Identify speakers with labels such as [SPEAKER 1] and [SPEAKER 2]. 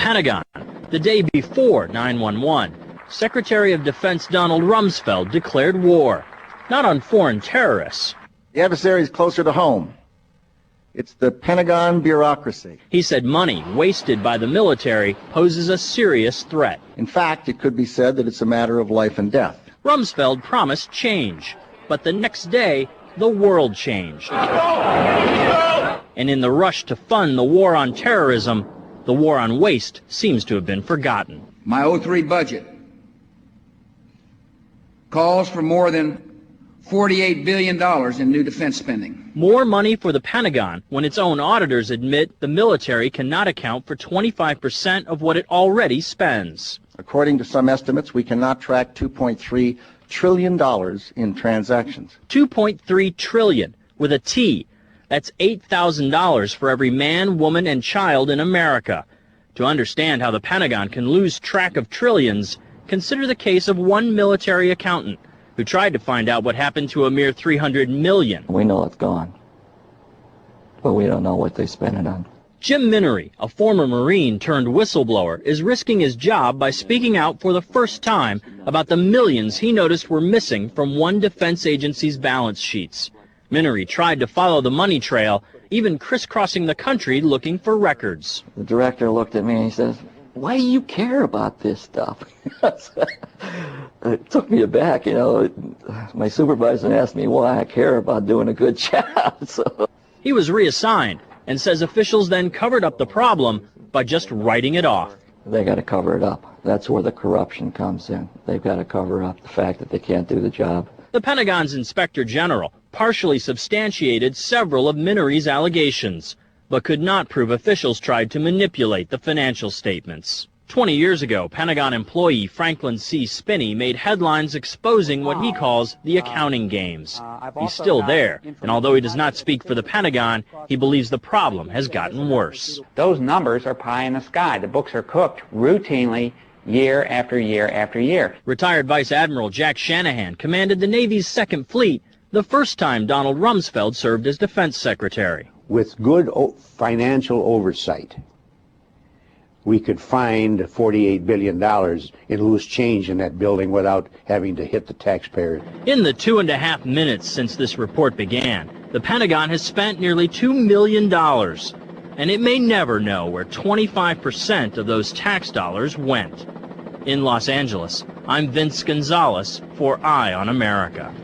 [SPEAKER 1] Pentagon, the day before 9/11, Secretary of Defense Donald Rumsfeld declared war, not on foreign terrorists.
[SPEAKER 2] The adversary is closer to home. It's the Pentagon bureaucracy.
[SPEAKER 1] He said money wasted by the military poses a serious threat.
[SPEAKER 2] In fact, it could be said that it's a matter of life and death.
[SPEAKER 1] Rumsfeld promised change, but the next day, the world changed. And in the rush to fund the war on terrorism, the war on waste seems to have been forgotten.
[SPEAKER 3] My '03 budget calls for more than $48 billion in new defense spending.
[SPEAKER 1] More money for the Pentagon when its own auditors admit the military cannot account for 25% of what it already spends.
[SPEAKER 2] According to some estimates, we cannot track $2.3 trillion in transactions.
[SPEAKER 1] $2.3 trillion with a T. That's $8,000 for every man, woman, and child in America. To understand how the Pentagon can lose track of trillions, consider the case of one military accountant who tried to find out what happened to a mere $300 million.
[SPEAKER 4] We know it's gone, but we don't know what they spent it on.
[SPEAKER 1] Jim Minery, a former Marine turned whistleblower, is risking his job by speaking out for the first time about the millions he noticed were missing from one defense agency's balance sheets. Minery tried to follow the money trail, even crisscrossing the country looking for records.
[SPEAKER 4] The director looked at me and he says, "Why do you care about this stuff?" It took me aback, you know. My supervisor asked me why I care about doing a good job. So
[SPEAKER 1] he was reassigned and says officials then covered up the problem by just writing it off.
[SPEAKER 4] They got to cover it up. That's where the corruption comes in. They've got to cover up the fact that they can't do the job.
[SPEAKER 1] The Pentagon's Inspector General partially substantiated several of Minery's allegations, but could not prove officials tried to manipulate the financial statements. 20 years ago, Pentagon employee Franklin C. Spinney made headlines exposing what he calls the accounting games. He's still there, and although he does not speak for the Pentagon, he believes the problem has gotten worse.
[SPEAKER 5] Those numbers are pie in the sky. The books are cooked routinely year after year after year.
[SPEAKER 1] Retired Vice Admiral Jack Shanahan commanded the Navy's Second Fleet the first time Donald Rumsfeld served as Defense Secretary.
[SPEAKER 6] With good financial oversight, we could find $48 billion in loose change in that building without having to hit the taxpayer.
[SPEAKER 1] In the 2.5 minutes since this report began, the Pentagon has spent nearly $2 million, and it may never know where 25% of those tax dollars went. In Los Angeles, I'm Vince Gonzalez for Eye on America.